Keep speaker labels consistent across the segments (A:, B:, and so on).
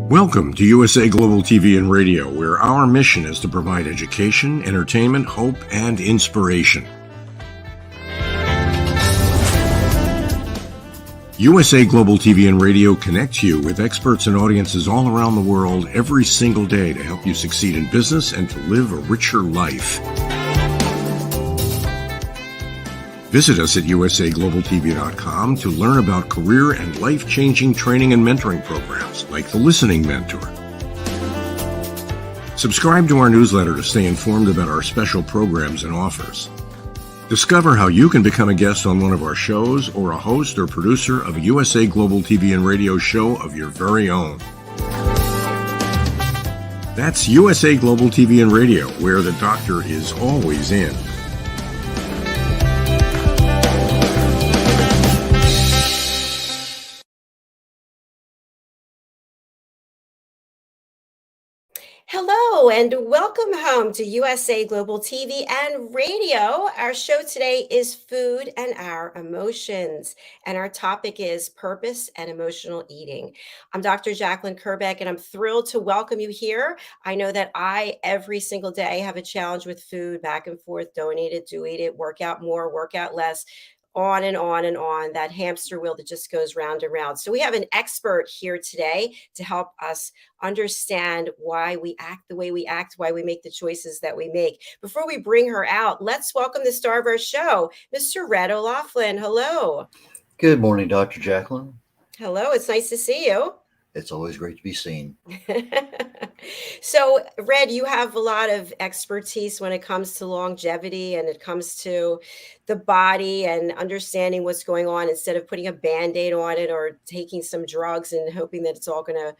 A: Welcome to USA Global TV and Radio, where our mission is to provide education, entertainment, hope, and inspiration. USA Global TV and Radio connects you with experts and audiences all around the world every single day to help you succeed in business and to live a richer life. Visit us at usaglobaltv.com to learn about career and life-changing training and mentoring programs like the Listening Mentor. Subscribe to our newsletter to stay informed about our special programs and offers. Discover how you can become a guest on one of our shows or a host or producer of a USA Global TV and Radio show of your very own. That's USA Global TV and Radio, where the doctor is always in.
B: Hello and welcome home to USA Global TV and Radio. Our show today is Food and Our Emotions, and our topic is Purpose and Emotional Eating. I'm Dr. Jacalyn Kerbeck, and I'm thrilled to welcome you here. I know that I, every single day, have a challenge with food, back and forth, don't eat it, do eat it, work out more, work out less, on and on and on, that hamster wheel that just goes round and round. So we have an expert here today to help us understand why we act the way we act, why we make the choices that we make. Before we bring her out, let's welcome the star of our show, Mr. Red.olaughlin. Hello.
C: Good morning, Dr. Jacalyn.
B: Hello, it's nice to see you.
C: It's always great to be seen.
B: So, Red, you have a lot of expertise when it comes to longevity and it comes to the body and understanding what's going on instead of putting a Band-Aid on it or taking some drugs and hoping that it's all going to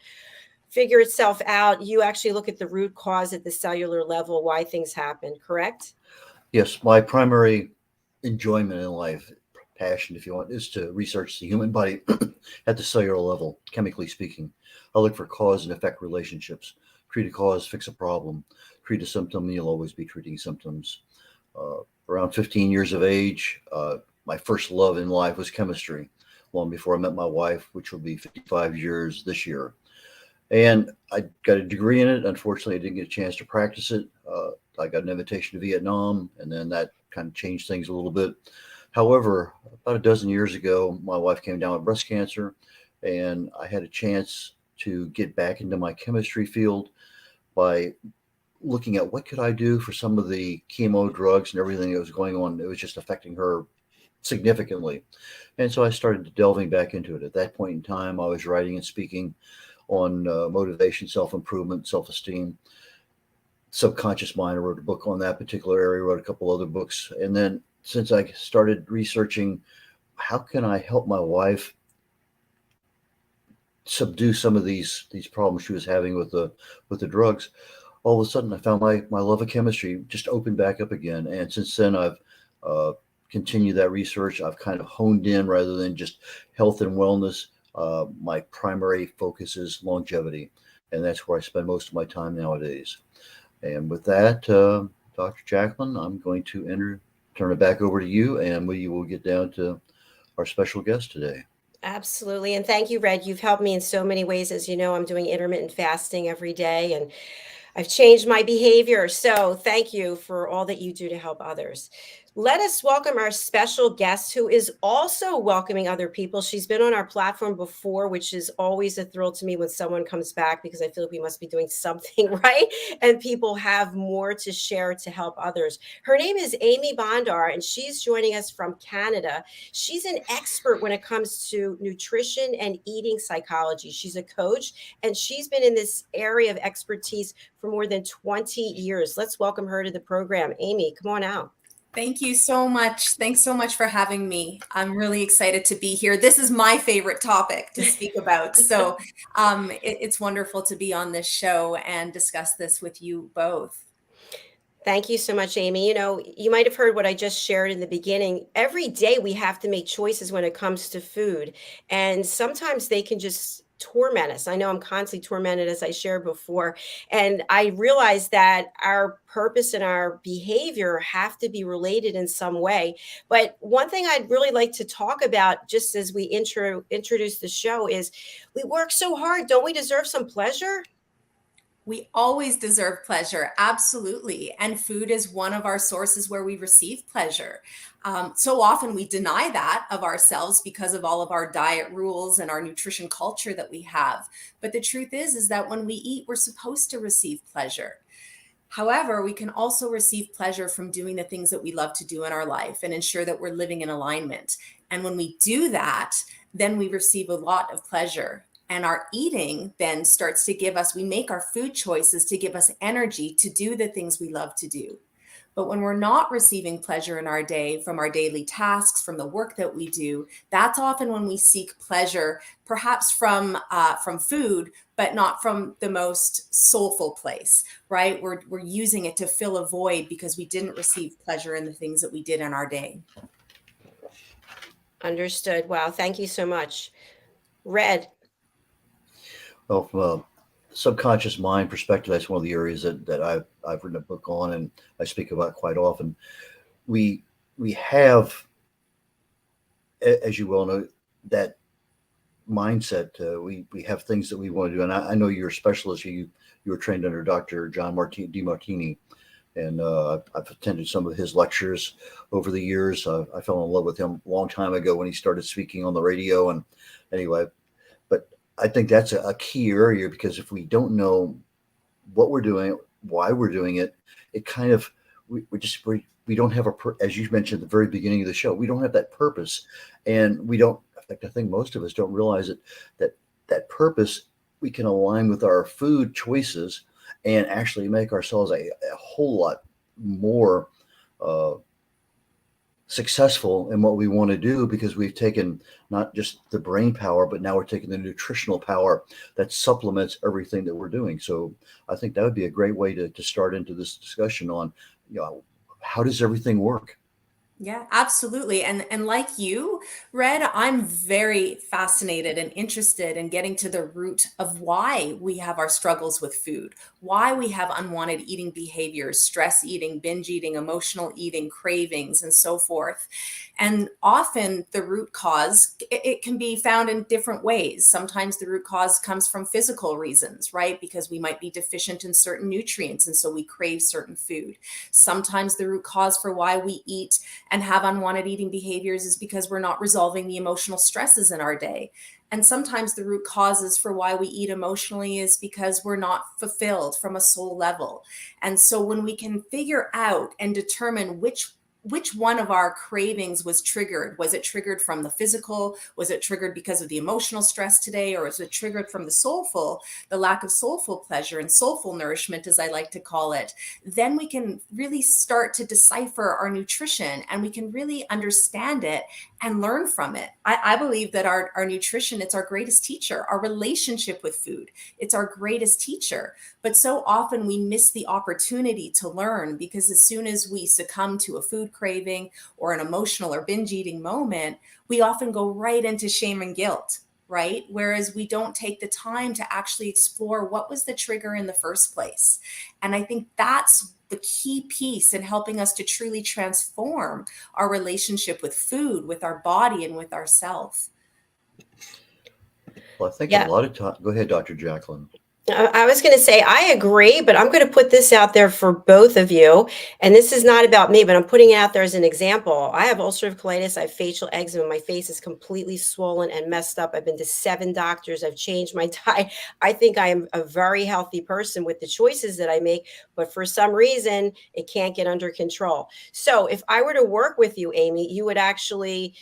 B: figure itself out. You actually look at the root cause at the cellular level, why things happen, correct?
C: Yes, my primary enjoyment in life, passion, if you want, is to research the human body at the cellular level, chemically speaking. I look for cause and effect relationships. Treat a cause, fix a problem. Treat a symptom, you'll always be treating symptoms. Around 15 years of age, my first love in life was chemistry, long before I met my wife, which will be 55 years this year. And I got a degree in it. Unfortunately, I didn't get a chance to practice it. I got an invitation to Vietnam, and then that kind of changed things a little bit. However, about a dozen years ago, my wife came down with breast cancer, and I had a chance to get back into my chemistry field by looking at what could I do for some of the chemo drugs and everything that was going on. It was just affecting her significantly. And so I started delving back into it. At that point in time, I was writing and speaking on motivation, self-improvement, self-esteem, subconscious mind. I wrote a book on that particular area, wrote a couple other books. And then since I started researching how can I help my wife subdue some of these problems she was having with the drugs, all of a sudden I found my love of chemistry just opened back up again. And since then I've continued that research. I've kind of honed in rather than just health and wellness. My primary focus is longevity, and that's where I spend most of my time nowadays. And with that, Dr. Jacalyn, I'm going to turn it back over to you, and we will get down to our special guest today.
B: Absolutely. And thank you, Red. You've helped me in so many ways. As you know, I'm doing intermittent fasting every day, and I've changed my behavior. So thank you for all that you do to help others. Let us welcome our special guest, who is also welcoming other people. She's been on our platform before, which is always a thrill to me when someone comes back, because I feel like we must be doing something right and people have more to share to help others. Her name is Amy Bondar, and she's joining us from Canada. She's an expert when it comes to nutrition and eating psychology. She's a coach, and she's been in this area of expertise for more than 20 years. Let's welcome her to the program. Amy, come on out.
D: Thank you so much. Thanks so much for having me. I'm really excited to be here. This is my favorite topic to speak about. So it's wonderful to be on this show and discuss this with you both.
B: Thank you so much, Amy. You know, you might have heard what I just shared in the beginning. Every day we have to make choices when it comes to food. And sometimes they can just torment us. I know I'm constantly tormented, as I shared before. And I realized that our purpose and our behavior have to be related in some way. But one thing I'd really like to talk about, just as we introduce the show, is we work so hard. Don't we deserve some pleasure?
D: We always deserve pleasure, absolutely. And food is one of our sources where we receive pleasure. So often we deny that of ourselves because of all of our diet rules and our nutrition culture that we have. But the truth is that when we eat, we're supposed to receive pleasure. However, we can also receive pleasure from doing the things that we love to do in our life and ensure that we're living in alignment. And when we do that, then we receive a lot of pleasure. And our eating then starts to give us, we make our food choices to give us energy to do the things we love to do. But when we're not receiving pleasure in our day from our daily tasks, from the work that we do, that's often when we seek pleasure, perhaps from food, but not from the most soulful place, right? We're using it to fill a void because we didn't receive pleasure in the things that we did in our day.
B: Understood. Wow. Thank you so much. Red.
C: Well, from a subconscious mind perspective, that's one of the areas that I've written a book on and I speak about quite often. We have, as you well know, that mindset. We have things that we want to do, and I know you're a specialist. You were trained under Dr. John DeMartini, and I've attended some of his lectures over the years. I fell in love with him a long time ago when he started speaking on the radio. And anyway, but I think that's a key area, because if we don't know what we're doing, why we're doing it, it kind of we don't have as you mentioned at the very beginning of the show, we don't have that purpose, and we don't. In fact, I think most of us don't realize that purpose we can align with our food choices and actually make ourselves a whole lot more successful in what we want to do, because we've taken not just the brain power, but now we're taking the nutritional power that supplements everything that we're doing. So I think that would be a great way to start into this discussion on, how does everything work?
D: Yeah, absolutely. And like you, Red, I'm very fascinated and interested in getting to the root of why we have our struggles with food, why we have unwanted eating behaviors, stress eating, binge eating, emotional eating, cravings, and so forth. And often the root cause, it can be found in different ways. Sometimes the root cause comes from physical reasons, right? Because we might be deficient in certain nutrients, and so we crave certain food. Sometimes the root cause for why we eat and have unwanted eating behaviors is because we're not resolving the emotional stresses in our day. And sometimes the root causes for why we eat emotionally is because we're not fulfilled from a soul level. And so when we can figure out and determine which one of our cravings was triggered. Was it triggered from the physical? Was it triggered because of the emotional stress today? Or was it triggered from the lack of soulful pleasure and soulful nourishment, as I like to call it? Then we can really start to decipher our nutrition, and we can really understand it and learn from it. I believe that our nutrition, it's our greatest teacher. Our relationship with food, it's our greatest teacher. But so often we miss the opportunity to learn, because as soon as we succumb to a food craving or an emotional or binge eating moment, we often go right into shame and guilt, right? Whereas we don't take the time to actually explore what was the trigger in the first place. And I think that's the key piece in helping us to truly transform our relationship with food, with our body, and with ourselves.
C: Well, I think a lot of time. Go ahead, Dr. Jacalyn.
B: I was going to say, I agree, but I'm going to put this out there for both of you. And this is not about me, but I'm putting it out there as an example. I have ulcerative colitis. I have facial eczema. My face is completely swollen and messed up. I've been to 7 doctors. I've changed my diet. I think I am a very healthy person with the choices that I make, but for some reason, it can't get under control. So if I were to work with you, Amy, you would actually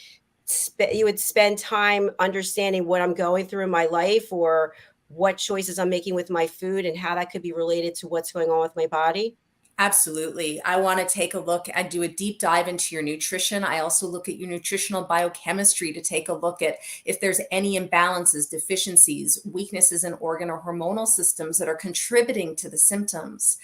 B: spend time understanding what I'm going through in my life, or what choices I'm making with my food, and how that could be related to what's going on with my body?
D: Absolutely. I want to take a look and do a deep dive into your nutrition. I also look at your nutritional biochemistry to take a look at if there's any imbalances, deficiencies, weaknesses in organ or hormonal systems that are contributing to the symptoms.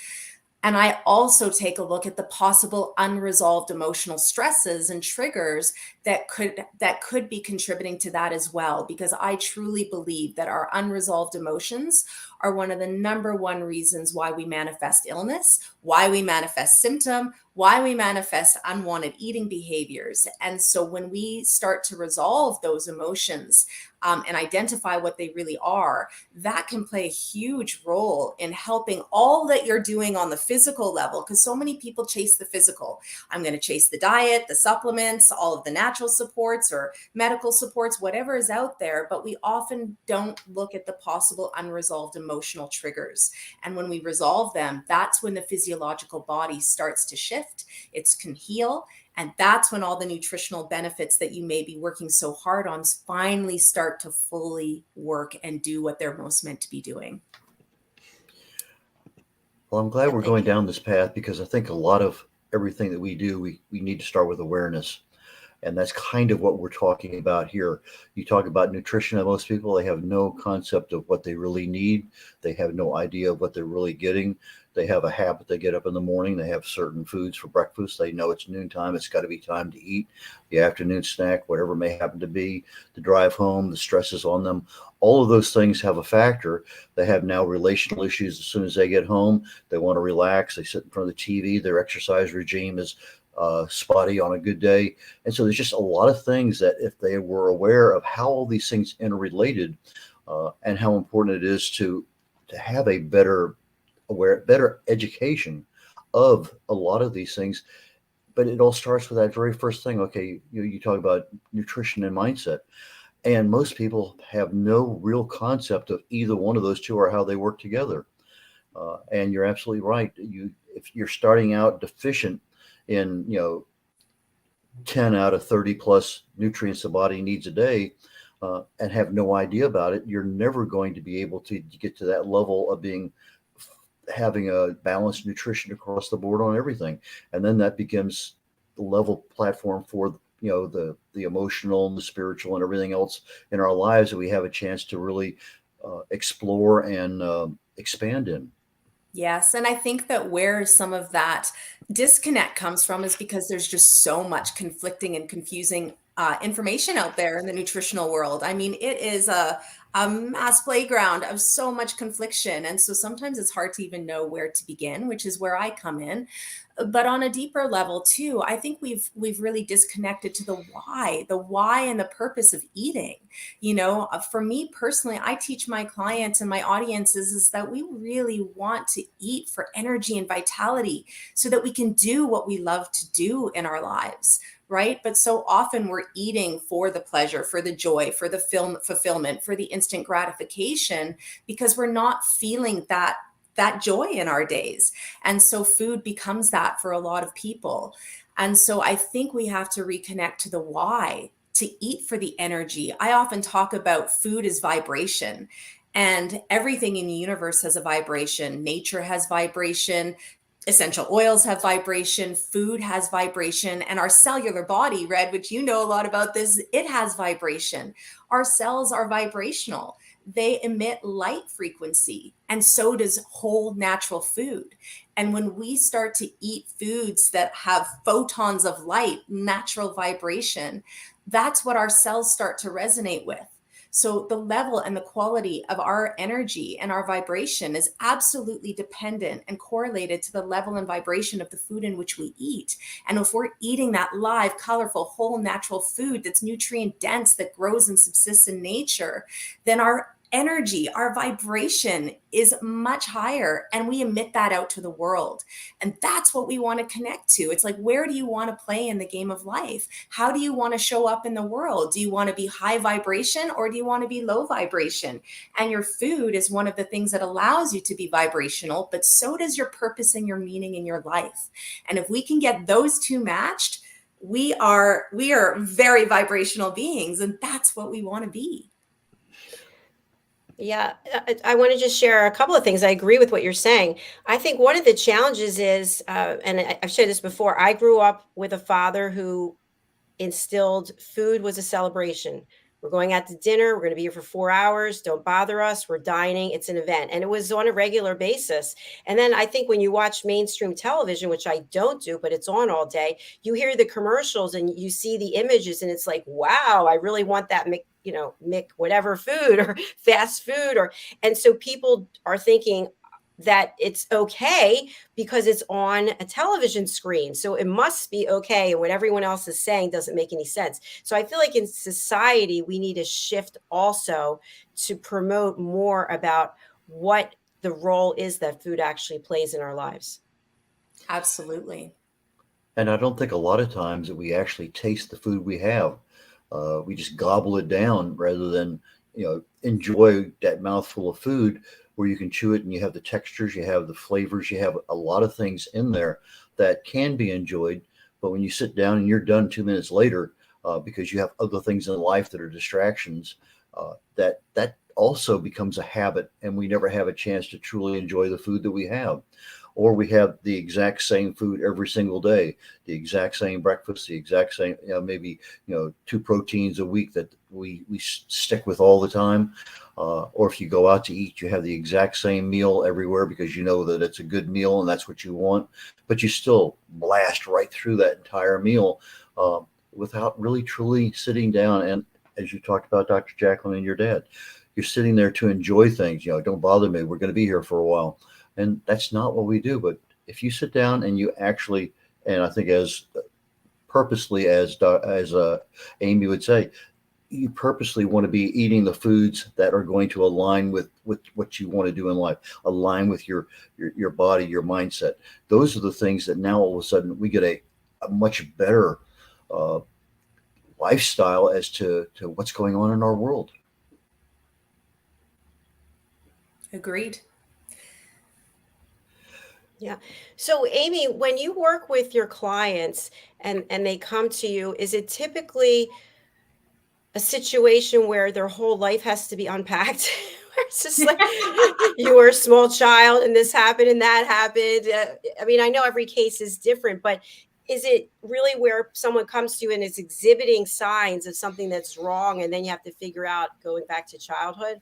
D: And I also take a look at the possible unresolved emotional stresses and triggers that could be contributing to that as well, because I truly believe that our unresolved emotions are one of the number one reasons why we manifest illness, why we manifest symptom, why we manifest unwanted eating behaviors. And so when we start to resolve those emotions and identify what they really are, that can play a huge role in helping all that you're doing on the physical level. Because so many people chase the physical. I'm going to chase the diet, the supplements, all of the natural supports or medical supports, whatever is out there. But we often don't look at the possible unresolved emotional triggers. And when we resolve them, that's when the physiological body starts to shift. It can heal. And that's when all the nutritional benefits that you may be working so hard on finally start to fully work and do what they're most meant to be doing.
C: Well, I'm glad
B: Yeah,
C: we're
B: thank
C: going
B: you.
C: down this path, because I think a lot of everything that we do, we need to start with awareness. And that's kind of what we're talking about here. You talk about nutrition, and most people, they have no concept of what they really need. They have no idea of what they're really getting. They have a habit. They get up in the morning, they have certain foods for breakfast. They know it's noontime. It's got to be time to eat. The afternoon snack, whatever it may happen to be, the drive home, the stresses on them. All of those things have a factor. They have now relational issues as soon as they get home. They want to relax. They sit in front of the TV. Their exercise regime is spotty on a good day. And so there's just a lot of things that, if they were aware of how all these things interrelated, and how important it is to have a better education of a lot of these things. But it all starts with that very first thing. Okay, you talk about nutrition and mindset, and most people have no real concept of either one of those two or how they work together. And you're absolutely right. If you're starting out deficient in 10 out of 30 plus nutrients the body needs a day, and have no idea about it, you're never going to be able to get to that level of having a balanced nutrition across the board on everything. And then that becomes the level platform for the emotional and the spiritual and everything else in our lives that we have a chance to really explore and expand in.
D: Yes. And I think that where some of that disconnect comes from is because there's just so much conflicting and confusing information out there in the nutritional world. I mean, it is a mass playground of so much confliction. And so sometimes it's hard to even know where to begin, which is where I come in. But on a deeper level too, I think we've really disconnected to the why and the purpose of eating. For me personally, I teach my clients and my audiences is that we really want to eat for energy and vitality so that we can do what we love to do in our lives. Right. But so often we're eating for the pleasure, for the joy, for the fulfillment, for the instant gratification, because we're not feeling that joy in our days. And so food becomes that for a lot of people. And so I think we have to reconnect to the why, to eat for the energy. I often talk about food as vibration, and everything in the universe has a vibration. Nature has vibration. Essential oils have vibration, food has vibration, and our cellular body, Red, which you know a lot about this, it has vibration. Our cells are vibrational. They emit light frequency, and so does whole natural food. And when we start to eat foods that have photons of light, natural vibration, that's what our cells start to resonate with. So the level and the quality of our energy and our vibration is absolutely dependent and correlated to the level and vibration of the food in which we eat. And if we're eating that live, colorful, whole natural food that's nutrient dense, that grows and subsists in nature, then our energy, our vibration is much higher, and we emit that out to the world. And that's what we want to connect to. It's like, where do you want to play in the game of life? How do you want to show up in the world? Do you want to be high vibration, or do you want to be low vibration? And your food is one of the things that allows you to be vibrational, but so does your purpose and your meaning in your life. And if we can get those two matched, we are very vibrational beings, and that's what we want to be.
B: Yeah, I want to just share a couple of things. I agree with what you're saying. I think one of the challenges is, and I've shared this before, I grew up with a father who instilled food was a celebration. we're going out to dinner. We're going to be here for 4 hours. Don't bother us. We're dining. It's an event. And it was on a regular basis. And then I think when you watch mainstream television, which I don't do, but it's on all day, you hear the commercials and you see the images and it's like, wow, I really want that Mick whatever food or fast food. And so people are thinking that it's okay because it's on a television screen. So it must be okay. And what everyone else is saying doesn't make any sense. So I feel like in society, we need a shift also to promote more about what the role is that food actually plays in our lives.
D: Absolutely.
C: And I don't think a lot of times that we actually taste the food we have. We just gobble it down rather than, enjoy that mouthful of food where you can chew it and you have the textures, you have the flavors, you have a lot of things in there that can be enjoyed. But when you sit down and you're done 2 minutes later, because you have other things in life that are distractions, that also becomes a habit, and we never have a chance to truly enjoy the food that we have. Or we have the exact same food every single day, the exact same breakfast, the exact same, maybe 2 proteins a week that we stick with all the time. Or if you go out to eat, you have the exact same meal everywhere because you know that it's a good meal and that's what you want, but you still blast right through that entire meal without really truly sitting down. And as you talked about, Dr. Jacalyn and your dad, you're sitting there to enjoy things. Don't bother me. We're going to be here for a while. And that's not what we do. But if you sit down and you actually, and I think as purposely as Amy would say, you purposely want to be eating the foods that are going to align with what you want to do in life, align with your body, your mindset. Those are the things that now all of a sudden we get a much better lifestyle as to what's going on in our world.
D: Agreed.
B: Yeah. So Amy, when you work with your clients and they come to you, is it typically a situation where their whole life has to be unpacked? Where it's just like you were a small child and this happened and that happened. I mean, I know every case is different, but is it really where someone comes to you and is exhibiting signs of something that's wrong and then you have to figure out going back to childhood?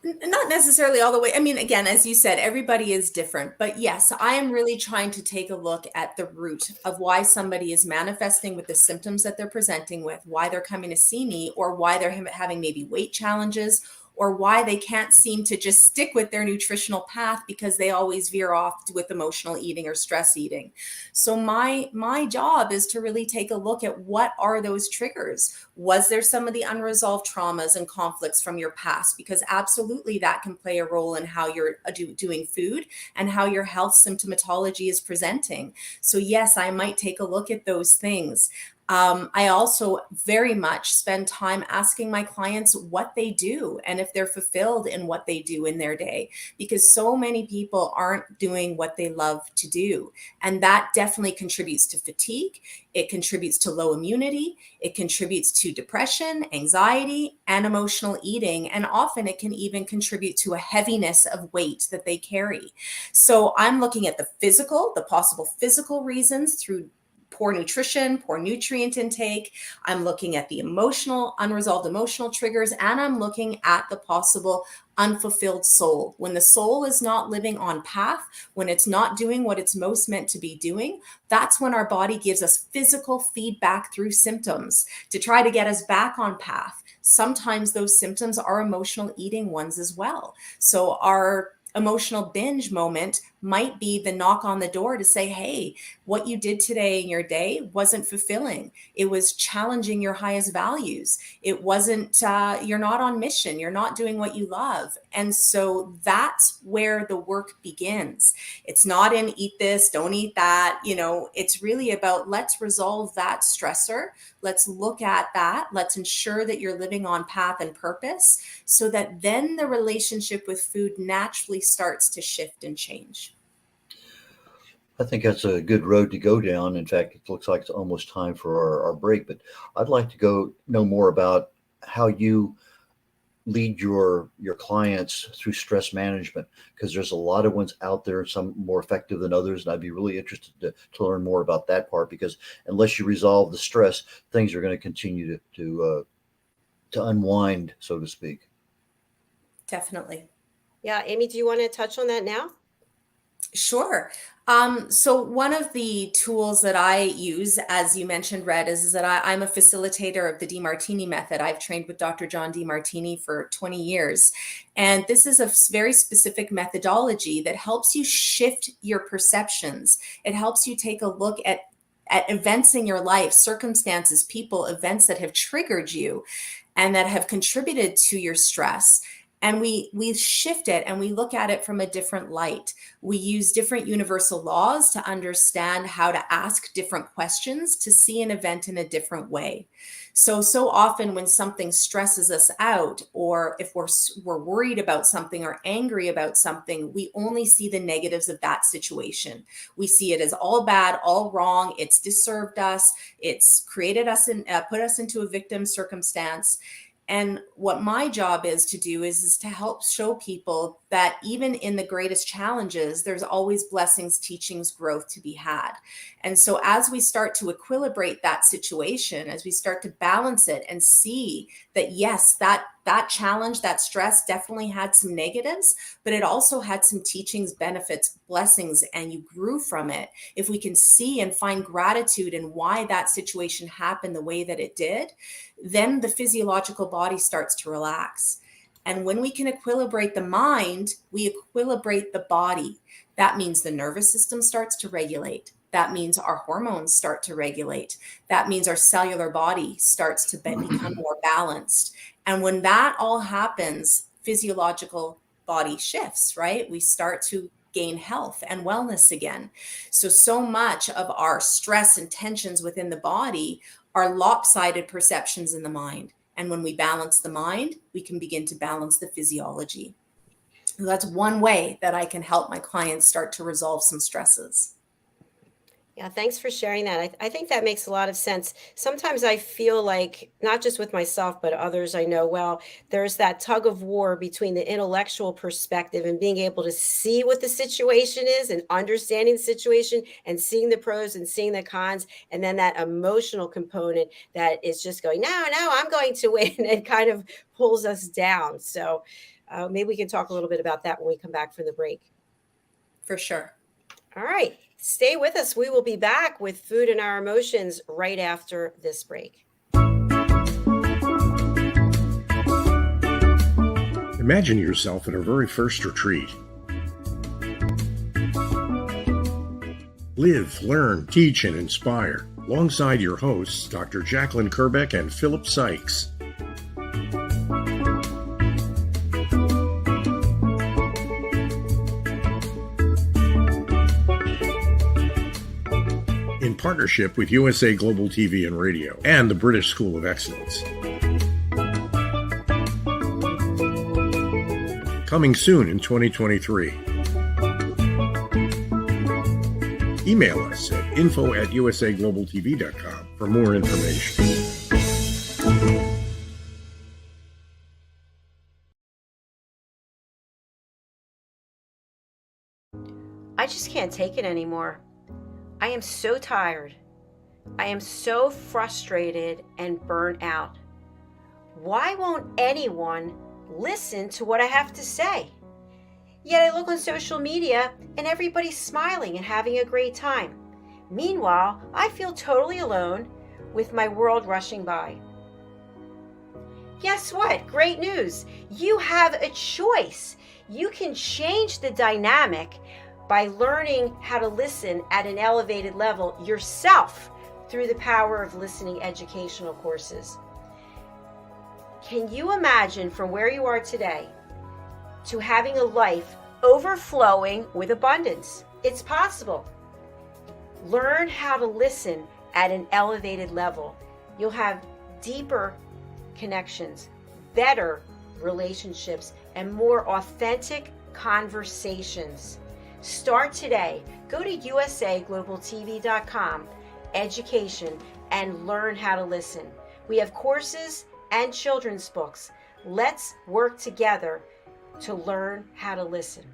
D: Not necessarily all the way. I mean, again, as you said, everybody is different. But yes, I am really trying to take a look at the root of why somebody is manifesting with the symptoms that they're presenting with, why they're coming to see me, or why they're having maybe weight challenges, or why they can't seem to just stick with their nutritional path because they always veer off with emotional eating or stress eating. So my job is to really take a look at what are those triggers. Was there some of the unresolved traumas and conflicts from your past? Because absolutely that can play a role in how you're doing food and how your health symptomatology is presenting. So yes, I might take a look at those things. I also very much spend time asking my clients what they do and if they're fulfilled in what they do in their day, because so many people aren't doing what they love to do. And that definitely contributes to fatigue. It contributes to low immunity. It contributes to depression, anxiety, and emotional eating. And often it can even contribute to a heaviness of weight that they carry. So I'm looking at the possible physical reasons through poor nutrition, poor nutrient intake. I'm looking at the unresolved emotional triggers, and I'm looking at the possible unfulfilled soul. When the soul is not living on path, when it's not doing what it's most meant to be doing, that's when our body gives us physical feedback through symptoms to try to get us back on path. Sometimes those symptoms are emotional eating ones as well. So our emotional binge moment might be the knock on the door to say, hey, what you did today in your day wasn't fulfilling. It was challenging your highest values. It wasn't, you're not on mission. You're not doing what you love. And so that's where the work begins. It's not in eat this, don't eat that. It's really about let's resolve that stressor. Let's look at that. Let's ensure that you're living on path and purpose so that then the relationship with food naturally starts to shift and change.
C: I think that's a good road to go down. In fact, it looks like it's almost time for our break, but I'd like to know more about how you lead your clients through stress management, because there's a lot of ones out there, some more effective than others. And I'd be really interested to learn more about that part, because unless you resolve the stress, things are going to continue to to unwind, so to speak.
D: Definitely.
B: Yeah, Amy, do you want to touch on that now?
D: Sure. So one of the tools that I use, as you mentioned, Red, is that I'm a facilitator of the DeMartini method. I've trained with Dr. John DeMartini for 20 years. And this is a very specific methodology that helps you shift your perceptions. It helps you take a look at events in your life, circumstances, people, events that have triggered you and that have contributed to your stress. And we shift it and we look at it from a different light. We use different universal laws to understand how to ask different questions to see an event in a different way. So often when something stresses us out, or if we're worried about something or angry about something, we only see the negatives of that situation. We see it as all bad, all wrong. It's disturbed us. It's created us and put us into a victim circumstance. And what my job is to do is to help show people that even in the greatest challenges, there's always blessings, teachings, growth to be had. And so as we start to equilibrate that situation, as we start to balance it and see that, yes, that challenge, that stress definitely had some negatives, but it also had some teachings, benefits, blessings, and you grew from it. If we can see and find gratitude in why that situation happened the way that it did, then the physiological body starts to relax. And when we can equilibrate the mind, we equilibrate the body. That means the nervous system starts to regulate. That means our hormones start to regulate. That means our cellular body starts to become more balanced. And when that all happens, physiological body shifts, right? We start to gain health and wellness again. So much of our stress and tensions within the body are lopsided perceptions in the mind. And when we balance the mind, we can begin to balance the physiology. So that's one way that I can help my clients start to resolve some stresses.
B: Yeah, thanks for sharing that. I think that makes a lot of sense. Sometimes I feel like, not just with myself, but others I know well, there's that tug of war between the intellectual perspective and being able to see what the situation is and understanding the situation and seeing the pros and seeing the cons. And then that emotional component that is just going, no, I'm going to win, and kind of pulls us down. So maybe we can talk a little bit about that when we come back from the break.
D: For sure.
B: All right. Stay with us. We will be back with Food and Our Emotions right after this break.
A: Imagine yourself at our very first retreat. Live, learn, teach, and inspire alongside your hosts, Dr. Jacalyn Kerbeck and Philip Sykes. In partnership with USA Global TV and Radio and the British School of Excellence. Coming soon in 2023. Email us at info@usaglobaltv.com for more information.
B: I just can't take it anymore. I am so tired. I am so frustrated and burnt out. Why won't anyone listen to what I have to say? Yet I look on social media and everybody's smiling and having a great time. Meanwhile, I feel totally alone with my world rushing by. Guess what? Great news. You have a choice. You can change the dynamic by learning how to listen at an elevated level yourself through the power of listening educational courses. Can you imagine from where you are today to having a life overflowing with abundance? It's possible. Learn how to listen at an elevated level. You'll have deeper connections, better relationships, and more authentic conversations. Start today. Go to usaglobaltv.com, education, and learn how to listen. We have courses and children's books. Let's work together to learn how to listen.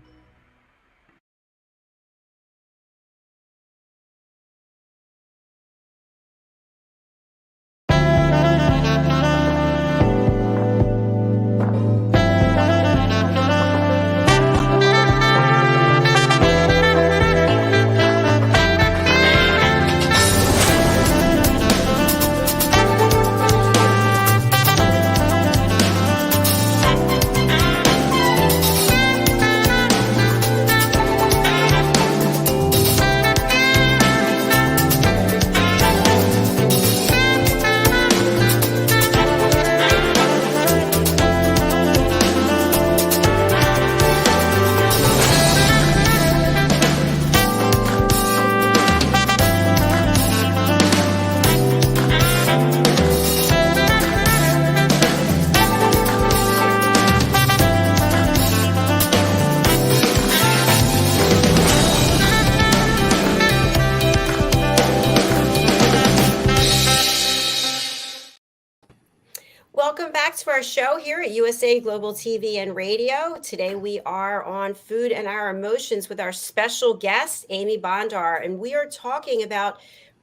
B: welcome back to our show here at USA Global TV and Radio. Today we are on food and our emotions with our special guest, Amy Bondar, and we are talking about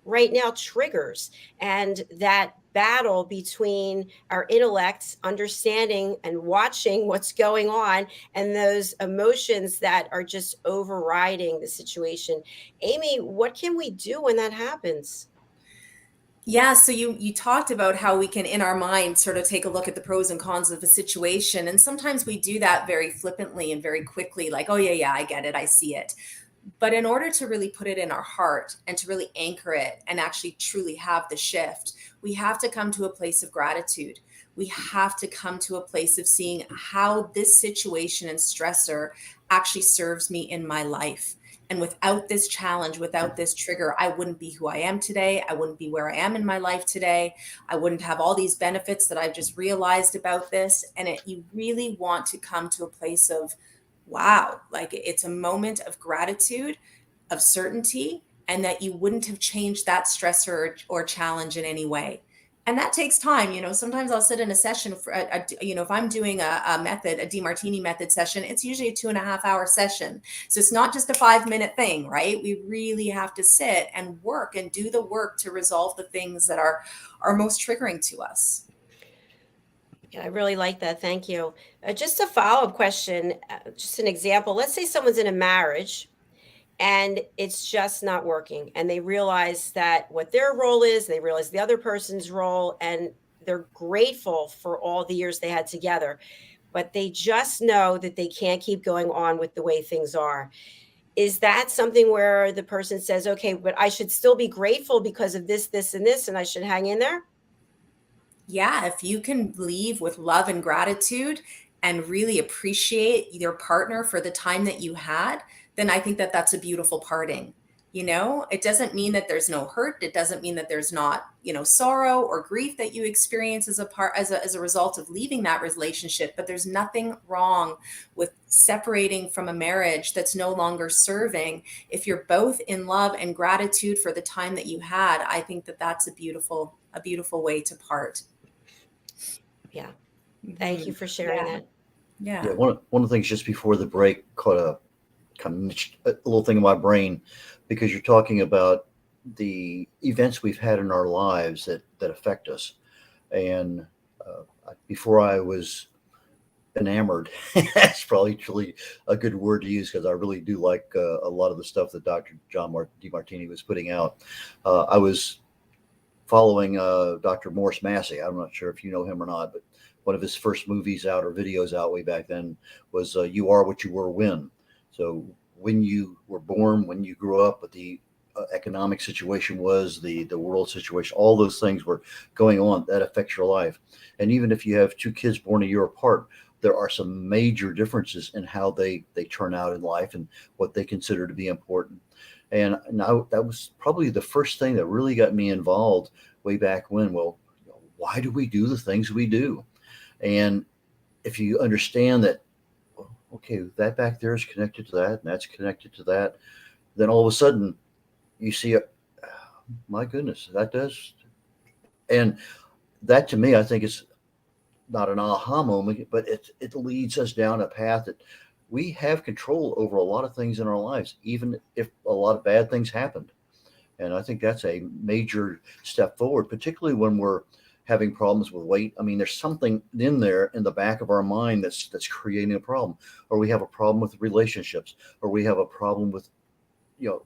B: right now triggers and that battle between our intellects, understanding and watching what's going on, and those emotions that are just overriding the situation. Amy, what can we do when that happens?
D: Yeah, so you talked about how we can in our mind sort of take a look at the pros and cons of a situation, and sometimes we do that very flippantly and very quickly, like, oh yeah, I get it, I see it. But in order to really put it in our heart and to really anchor it and actually truly have the shift, we have to come to a place of gratitude. We have to come to a place of seeing how this situation and stressor actually serves me in my life. And without this challenge, without this trigger, I wouldn't be who I am today. I wouldn't be where I am in my life today. I wouldn't have all these benefits that I've just realized about this. And you really want to come to a place of, wow, like it's a moment of gratitude, of certainty, and that you wouldn't have changed that stressor or challenge in any way. And that takes time. Sometimes I'll sit in a session for, if I'm doing a method, a DiMartini method session, it's usually a 2.5 hour session. So it's not just a 5-minute thing, right? We really have to sit and work and do the work to resolve the things that are most triggering to us.
B: Yeah, I really like that. Thank you. Just a follow-up question, just an example. Let's say someone's in a marriage and it's just not working, and they realize that what their role is, they realize the other person's role, and they're grateful for all the years they had together, but they just know that they can't keep going on with the way things are. Is that something where the person says, okay, but I should still be grateful because of this, this, and this, and I should hang in there?
D: Yeah, if you can leave with love and gratitude and really appreciate your partner for the time that you had, then I think that that's a beautiful parting. It doesn't mean that there's no hurt. It doesn't mean that there's not, sorrow or grief that you experience as a result of leaving that relationship. But there's nothing wrong with separating from a marriage that's no longer serving. If you're both in love and gratitude for the time that you had, I think that that's a beautiful way to part.
B: Yeah. Thank you for sharing that.
C: Yeah. One of the things just before the break caught a little thing in my brain, because you're talking about the events we've had in our lives that affect us. And before I was enamored, that's probably truly a good word to use, because I really do like a lot of the stuff that Dr. John DiMartini was putting out. I was following Dr. Morris Massey. I'm not sure if you know him or not, but one of his first movies out or videos out way back then was You Are What You Were When. So when you were born, when you grew up, what the economic situation was, the world situation, all those things were going on that affects your life. And even if you have two kids born a year apart, there are some major differences in how they turn out in life and what they consider to be important. And now that was probably the first thing that really got me involved way back when. Well, why do we do the things we do? And if you understand that, okay, that back there is connected to that, and that's connected to that, then all of a sudden you see, my goodness, that does. And that, to me, I think is not an aha moment, but it leads us down a path that we have control over a lot of things in our lives, even if a lot of bad things happened. And I think that's a major step forward, particularly when we're having problems with weight. I mean, there's something in there in the back of our mind that's creating a problem, or we have a problem with relationships, or we have a problem with,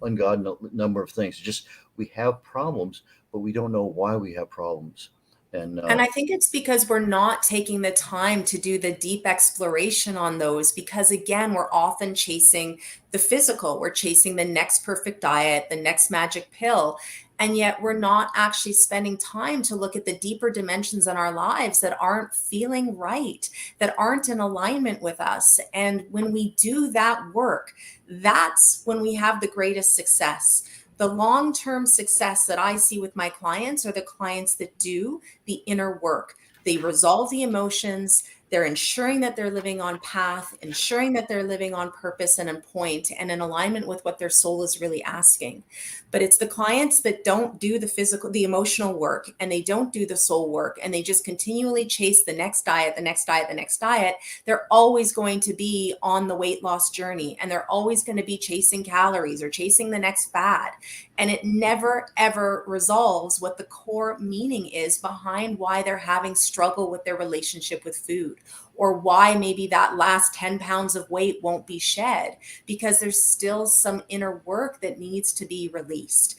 C: ungodly number of things. Just, we have problems, but we don't know why we have problems. And
D: I think it's because we're not taking the time to do the deep exploration on those, because again, we're often chasing the physical. We're chasing the next perfect diet, the next magic pill. And yet we're not actually spending time to look at the deeper dimensions in our lives that aren't feeling right, that aren't in alignment with us. And when we do that work, that's when we have the greatest success. The long-term success that I see with my clients are the clients that do the inner work. They resolve the emotions. They're ensuring that they're living on path, ensuring that they're living on purpose and in point and in alignment with what their soul is really asking. But it's the clients that don't do the physical, the emotional work, and they don't do the soul work, and they just continually chase the next diet, the next diet, the next diet. They're always going to be on the weight loss journey, and they're always going to be chasing calories or chasing the next fad. And it never, ever resolves what the core meaning is behind why they're having struggle with their relationship with food, or why maybe that last 10 pounds of weight won't be shed, because there's still some inner work that needs to be released.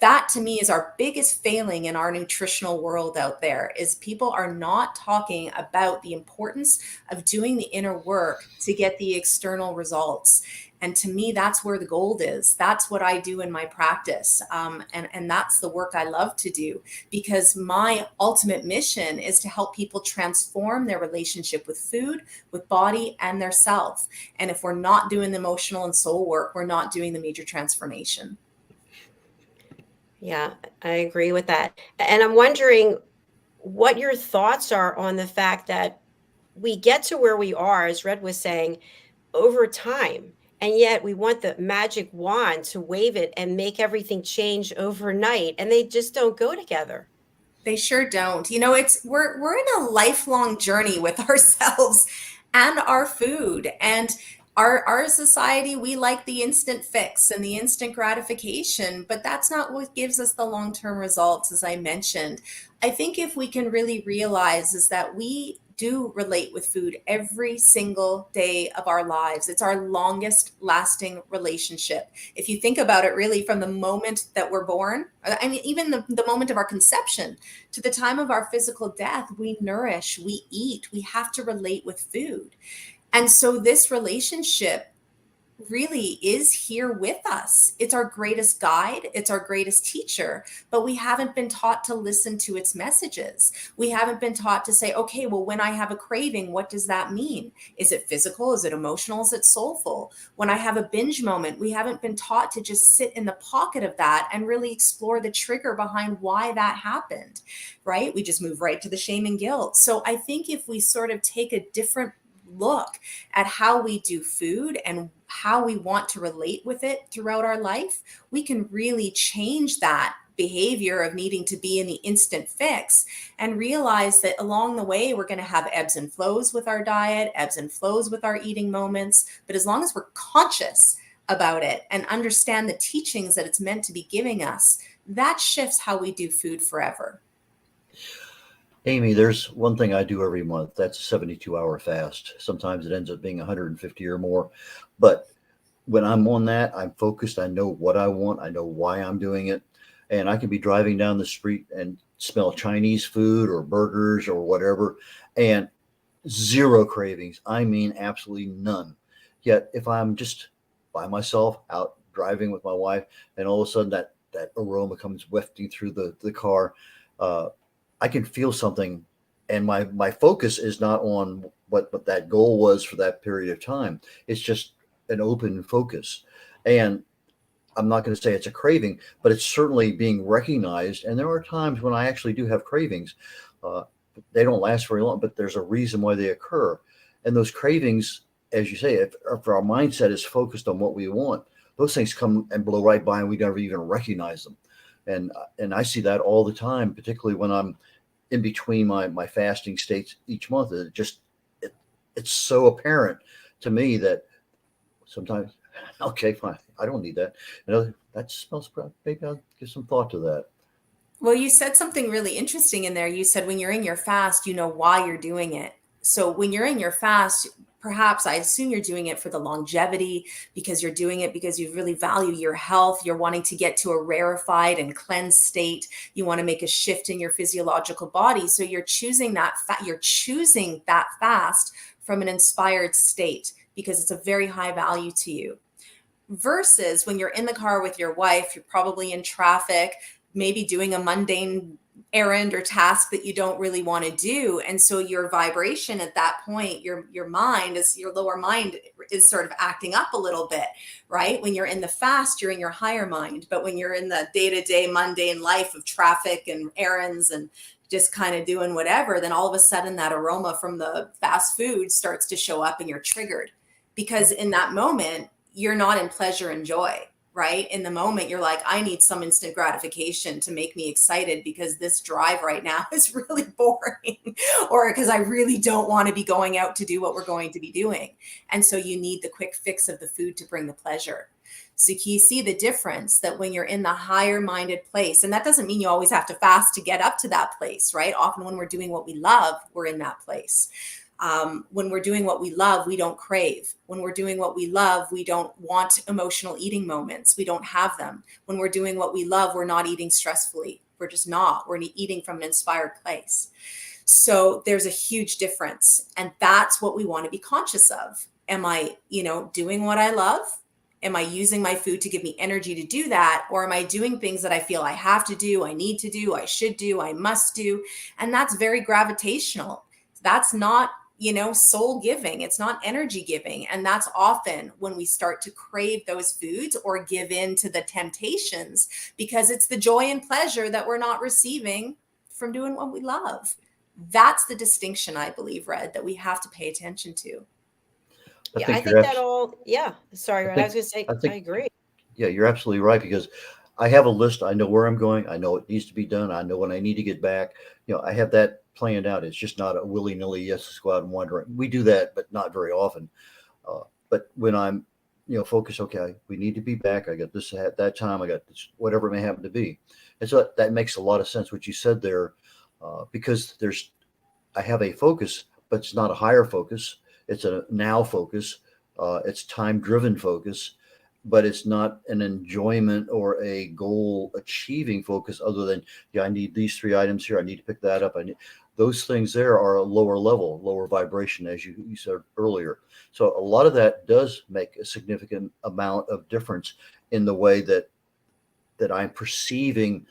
D: That to me is our biggest failing in our nutritional world out there, is people are not talking about the importance of doing the inner work to get the external results. And to me, that's where the gold is. That's what I do in my practice. And that's the work I love to do, because my ultimate mission is to help people transform their relationship with food, with body, and their self. And if we're not doing the emotional and soul work, we're not doing the major transformation.
B: Yeah, I agree with that. And I'm wondering what your thoughts are on the fact that we get to where we are, as Red was saying, over time. And yet we want the magic wand to wave it and make everything change overnight. And they just don't go together.
D: They sure don't. You know, it's we're in a lifelong journey with ourselves and our food. And our society, we like the instant fix and the instant gratification, but that's not what gives us the long-term results, as I mentioned. I think if we can really realize is that we do relate with food every single day of our lives. It's our longest lasting relationship. If you think about it, really from the moment that we're born, I mean, even the moment of our conception to the time of our physical death, we nourish, we eat, we have to relate with food. And so this relationship really is here with us. It's our greatest guide, it's our greatest teacher, but we haven't been taught to listen to its messages. We haven't been taught to say, okay, well, when I have a craving, what does that mean? Is it physical? Is it emotional? Is it soulful? When I have a binge moment, we haven't been taught to just sit in the pocket of that and really explore the trigger behind why that happened, right? We just move right to the shame and guilt. So I think if we sort of take a different look at how we do food and how we want to relate with it throughout our life, we can really change that behavior of needing to be in the instant fix and realize that along the way, we're going to have ebbs and flows with our diet, ebbs and flows with our eating moments. But as long as we're conscious about it and understand the teachings that it's meant to be giving us, that shifts how we do food forever.
C: Amy, there's one thing I do every month. That's a 72-hour fast. Sometimes it ends up being 150 or more. But when I'm on that, I'm focused. I know what I want. I know why I'm doing it. And I can be driving down the street and smell Chinese food or burgers or whatever, and zero cravings. I mean, absolutely none. Yet if I'm just by myself out driving with my wife, and all of a sudden that aroma comes wafting through the car, I can feel something, and my focus is not on what that goal was for that period of time. It's just an open focus. And I'm not going to say it's a craving, but it's certainly being recognized. And there are times when I actually do have cravings. They don't last very long, but there's a reason why they occur. And those cravings, as you say, if our mindset is focused on what we want, those things come and blow right by and we never even recognize them. And I see that all the time, particularly when I'm in between my fasting states each month. It's so apparent to me that sometimes, okay, fine, I don't need that. That smells good. Maybe I'll give some thought to that.
D: Well, you said something really interesting in there. You said when you're in your fast, you know why you're doing it. So when you're in your fast, perhaps I assume you're doing it for the longevity, because you're doing it because you really value your health. You're wanting to get to a rarefied and cleansed state. You want to make a shift in your physiological body. So you're choosing that fast from an inspired state because it's a very high value to you. Versus when you're in the car with your wife, you're probably in traffic, maybe doing a mundane errand or task that you don't really want to do. And so your vibration at that point, your lower mind is sort of acting up a little bit, right? When you're in the fast, you're in your higher mind. But when you're in the day-to-day mundane life of traffic and errands and just kind of doing whatever, then all of a sudden that aroma from the fast food starts to show up and you're triggered. Because in that moment, you're not in pleasure and joy, right? In the moment, you're like, I need some instant gratification to make me excited because this drive right now is really boring, or because I really don't want to be going out to do what we're going to be doing. And so you need the quick fix of the food to bring the pleasure. So can you see the difference that when you're in the higher minded place, and that doesn't mean you always have to fast to get up to that place, right? Often when we're doing what we love, we're in that place. When we're doing what we love, we don't crave. When we're doing what we love, we don't want emotional eating moments. We don't have them. When we're doing what we love, we're not eating stressfully. We're just not. We're eating from an inspired place. So there's a huge difference. And that's what we want to be conscious of. Am I, doing what I love? Am I using my food to give me energy to do that? Or am I doing things that I feel I have to do, I need to do, I should do, I must do? And that's very gravitational. That's not soul giving. It's not energy giving. And that's often when we start to crave those foods or give in to the temptations, because it's the joy and pleasure that we're not receiving from doing what we love. That's the distinction, I believe, Red, that we have to pay attention to.
B: I think that all, sorry, Red, I was going to say, I agree.
C: Yeah, you're absolutely right, because I have a list. I know where I'm going. I know what needs to be done. I know when I need to get back. I have that planned out. It's just not a willy-nilly, yes, let's go out and wander. We do that, but not very often. But when I'm, focused, okay, we need to be back. I got this at that time. I got this, whatever it may happen to be. And so that makes a lot of sense, what you said there, because I have a focus, but it's not a higher focus. It's a now focus. It's time-driven focus, but it's not an enjoyment or a goal achieving focus other than, I need these 3 items here. I need to pick that up. Those things there are a lower level, lower vibration, as you said earlier. So a lot of that does make a significant amount of difference in the way that I'm perceiving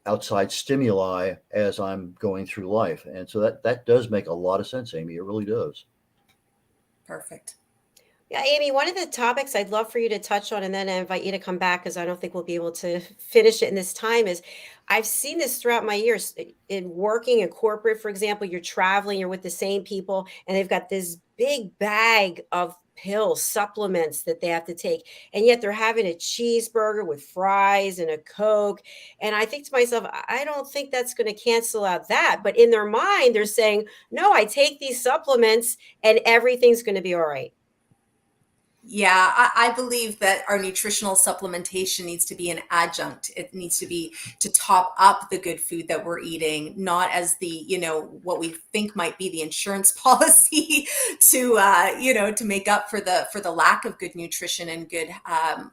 C: outside stimuli as I'm going through life. And so that does make a lot of sense, Amy. It really does.
D: Perfect.
B: Yeah, Amy, one of the topics I'd love for you to touch on, and then I invite you to come back because I don't think we'll be able to finish it in this time, is I've seen this throughout my years in working in corporate, for example. You're traveling, you're with the same people, and they've got this big bag of pills, supplements that they have to take. And yet they're having a cheeseburger with fries and a Coke. And I think to myself, I don't think that's going to cancel out that. But in their mind, they're saying, no, I take these supplements and everything's going to be all right.
D: Yeah, I believe that our nutritional supplementation needs to be an adjunct. It needs to be to top up the good food that we're eating, not as the, what we think might be the insurance policy to, to make up for the lack of good nutrition and good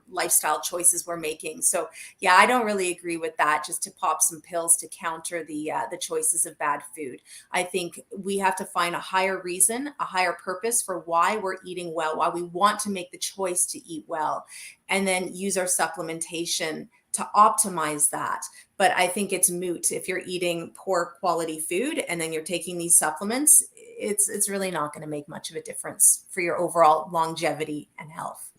D: lifestyle choices we're making. So yeah, I don't really agree with that, just to pop some pills to counter the choices of bad food. I think we have to find a higher reason, a higher purpose for why we're eating well, why we want to make the choice to eat well, and then use our supplementation to optimize that. But I think it's moot if you're eating poor quality food and then you're taking these supplements. It's really not going to make much of a difference for your overall longevity and health.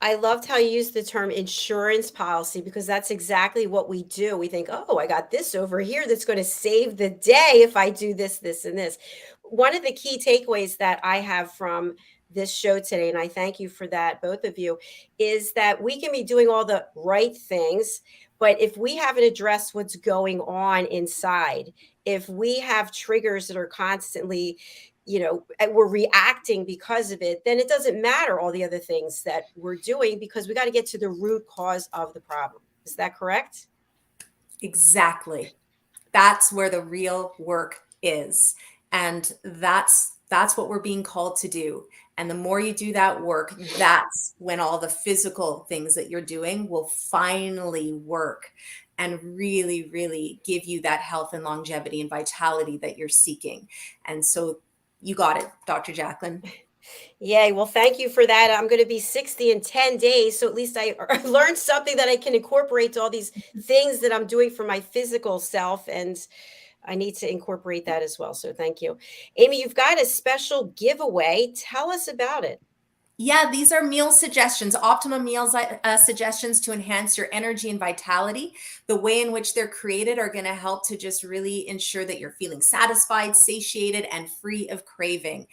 B: I loved how you used the term insurance policy, because that's exactly what we do. We think, oh, I got this over here that's going to save the day if I do this, this, and this. One of the key takeaways that I have from this show today, and I thank you for that, both of you, is that we can be doing all the right things, but if we haven't addressed what's going on inside, if we have triggers that are constantly, we're reacting because of it, then it doesn't matter all the other things that we're doing, because we got to get to the root cause of the problem. Is that correct?
D: Exactly. That's where the real work is. And that's what we're being called to do. And the more you do that work, that's when all the physical things that you're doing will finally work and really, really give you that health and longevity and vitality that you're seeking. And so you got it, Dr. Jacalyn.
B: Yay. Well, thank you for that. I'm going to be 60 in 10 days. So at least I learned something that I can incorporate to all these things that I'm doing for my physical self. And I need to incorporate that as well. So thank you. Amy, you've got a special giveaway. Tell us about it.
D: Yeah, these are meal suggestions, optimum meals suggestions to enhance your energy and vitality. The way in which they're created are going to help to just really ensure that you're feeling satisfied, satiated, and free of craving.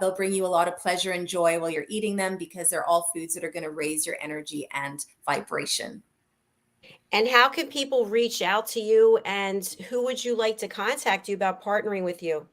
D: They'll bring you a lot of pleasure and joy while you're eating them because they're all foods that are going to raise your energy and vibration.
B: And how can people reach out to you, and who would you like to contact you about partnering with you?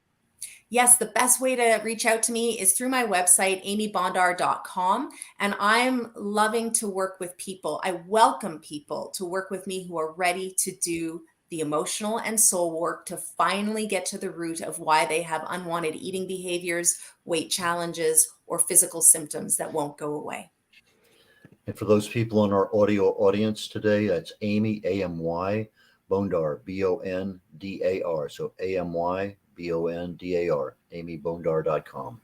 D: Yes, the best way to reach out to me is through my website, amybondar.com. And I'm loving to work with people. I welcome people to work with me who are ready to do the emotional and soul work to finally get to the root of why they have unwanted eating behaviors, weight challenges, or physical symptoms that won't go away.
C: And for those people in our audio audience today, that's Amy, A-M-Y, Bondar, B-O-N-D-A-R. So A-M-Y-B-O-N-D-A-R, amybondar.com.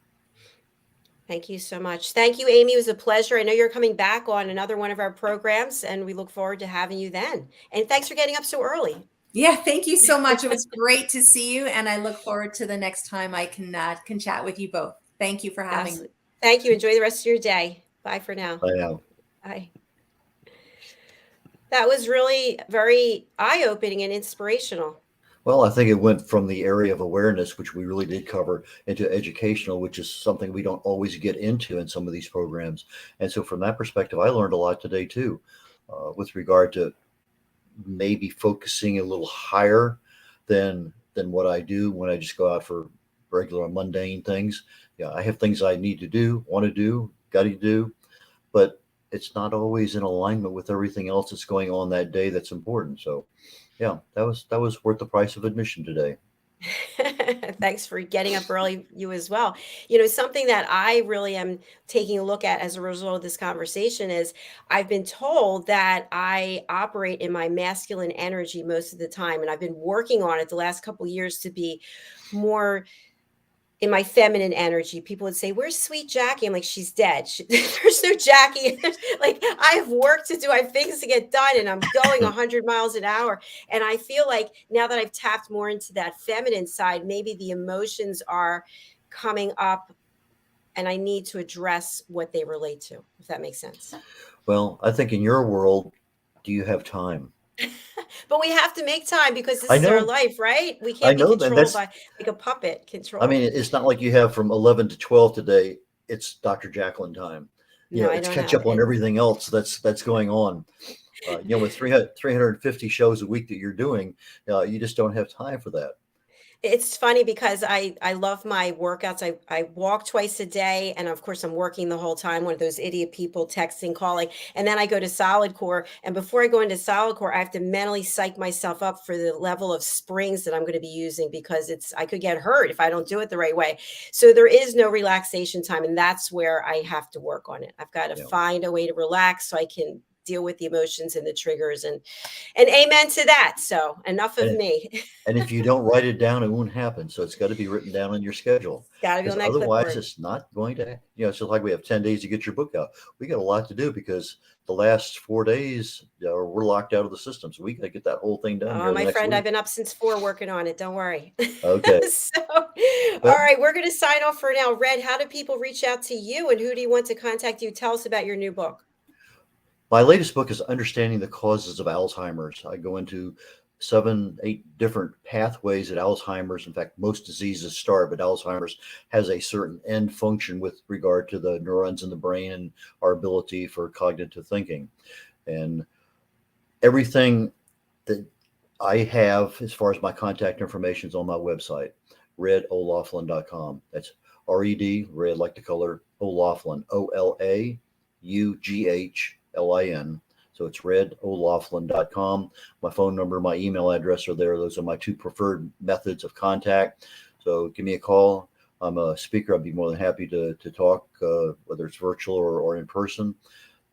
B: Thank you so much. Thank you, Amy. It was a pleasure. I know you're coming back on another one of our programs, and we look forward to having you then. And thanks for getting up so early.
D: Yeah, thank you so much. It was great to see you, and I look forward to the next time I can chat with you both. Thank you for having me.
B: Absolutely. Thank you. Enjoy the rest of your day. Bye for now.
C: I know.
B: Bye. That was really very eye-opening and inspirational.
C: Well, I think it went from the area of awareness, which we really did cover, into educational, which is something we don't always get into in some of these programs. And so from that perspective, I learned a lot today too, with regard to maybe focusing a little higher than what I do when I just go out for regular mundane things. Yeah, I have things I need to do, want to do, got to do, but it's not always in alignment with everything else that's going on that day that's important. So yeah, that was worth the price of admission today.
B: Thanks for getting up early, you as well. You know, something that I really am taking a look at as a result of this conversation is I've been told that I operate in my masculine energy most of the time. And I've been working on it the last couple of years to be more in my feminine energy. People would say, "Where's sweet Jackie?" I'm like, "She's dead. There's no Jackie." Like, I have work to do. I have things to get done, and I'm going 100 miles an hour. And I feel like now that I've tapped more into that feminine side, maybe the emotions are coming up, and I need to address what they relate to, if that makes sense.
C: Well, I think in your world, do you have time?
B: But we have to make time because this
C: I
B: is our
C: know,
B: life, right? We
C: I
B: can't be
C: know, and
B: controlled
C: that's,
B: by like a puppet
C: I
B: control.
C: mean, it's not like you have from 11 to 12 today. It's Dr. Jacalyn time.
B: No, I
C: It's
B: don't
C: catch
B: have
C: up on
B: it.
C: everything else that's going on. With 350 shows a week that you're doing, you just don't have time for that.
B: It's funny because I love my workouts. I walk twice a day, and of course I'm working the whole time, one of those idiot people texting, calling, and then I go to solid core. And before I go into solid core, I have to mentally psych myself up for the level of springs that I'm going to be using because I could get hurt if I don't do it the right way. So there is no relaxation time, and that's where I have to work on it. I've got to
C: You know,
B: find a way to relax so I can deal with the emotions and the triggers, and amen to that. So enough of
C: and
B: me.
C: and if you don't write it down, it won't happen. So it's got to be written down in your schedule,
B: Got to be
C: because
B: on that
C: otherwise
B: clipboard.
C: it's not going to. It's just like we have 10 days to get your book out. We got a lot to do because the last 4 days we're locked out of the system. So we got to get that whole thing done
B: Oh,
C: here the
B: my
C: next
B: friend, I've
C: week.
B: been up since 4 working on it. Don't worry.
C: Okay.
B: So, all
C: Well,
B: right, we're going to sign off for now. Red, how do people reach out to you, and who do you want to contact you? Tell us about your new book.
C: my latest book is Understanding the Causes of Alzheimer's. I go into 7, 8 different pathways at Alzheimer's. In fact, most diseases start, but Alzheimer's has a certain end function with regard to the neurons in the brain and our ability for cognitive thinking. And everything that I have as far as my contact information is on my website, red.olaughlin.com. That's RED, red like the color, O'Laughlin, OLAUGHLIN. So it's red.olaughlin.com. My phone number, my email address are there. Those are my 2 preferred methods of contact. So give me a call. I'm a speaker. I'd be more than happy to talk, whether it's virtual or in person.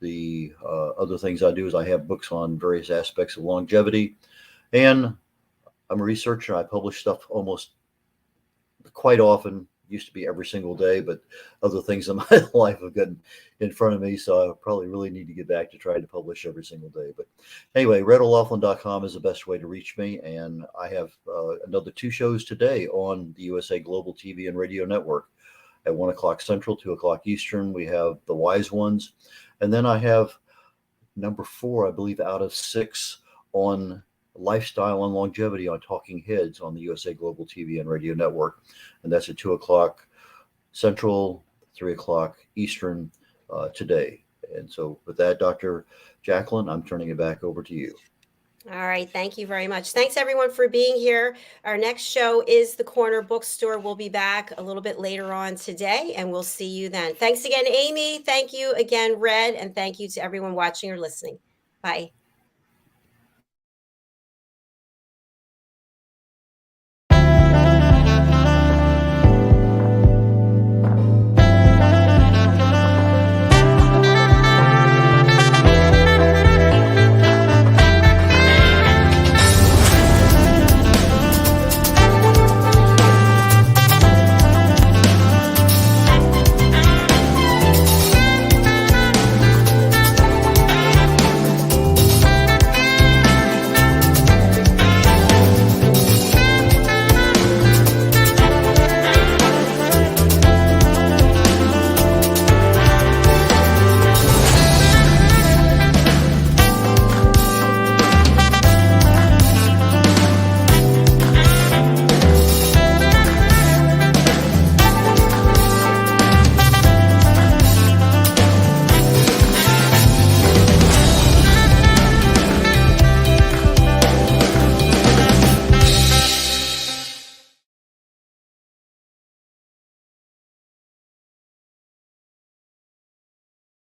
C: The other things I do is I have books on various aspects of longevity, and I'm a researcher. I publish stuff almost quite often. Used to be every single day, but other things in my life have gotten in front of me, so I probably really need to get back to trying to publish every single day. But anyway, red.olaughlin.com is the best way to reach me, and I have another 2 shows today on the USA Global TV and Radio Network. at 1 o'clock Central, 2 o'clock Eastern. We have The Wise Ones. And then I have number 4, I believe, out of 6 on lifestyle and longevity on Talking Heads on the USA Global TV and Radio Network. And that's at 2 o'clock Central, 3 o'clock Eastern today. And so with that, Dr. Jacalyn, I'm turning it back over to you.
B: All right. Thank you very much. Thanks, everyone, for being here. Our next show is The Corner Bookstore. We'll be back a little bit later on today, and we'll see you then. Thanks again, Amy. Thank you again, Red. And thank you to everyone watching or listening. Bye.